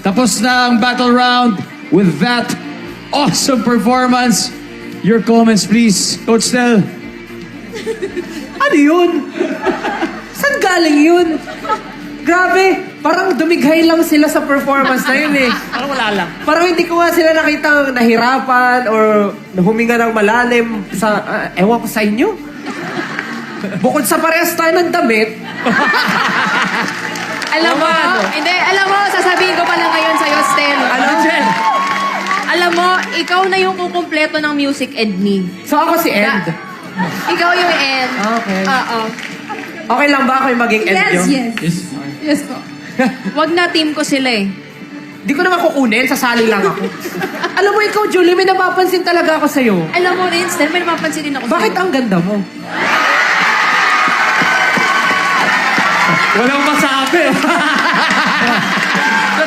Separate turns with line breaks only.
Tapos na ang battle round with that awesome performance. Your comments, please. Coach Tel.
Ano yun? Saan galing yun? Grabe, parang dumighay lang sila sa performance na yun eh.
Parang wala lang.
Parang hindi ko nga sila nakita nahirapan or huminga ng malalim sa, ewan ko sa inyo. Bukod sa parehas tayo ng damit,
Alam mo, hindi, alam mo, sasabihin ko pala ngayon sa'yo, Stel.
ano?
Alam mo, ikaw na yung kukumpleto ng music and me.
So ako si End.
Ikaw yung end.
Okay.
Oo.
Okay lang ba ako yung maging End nyo?
Yes. Yes po. Wag na team ko sila eh.
Di ko naman kukunin, sasali lang ako. Alam mo ikaw, Julie, may napapansin talaga ako sa'yo.
Alam mo rin, Stel, may napapansin din ako
Bakit
sa'yo.
ang ganda mo?
Walang masabi.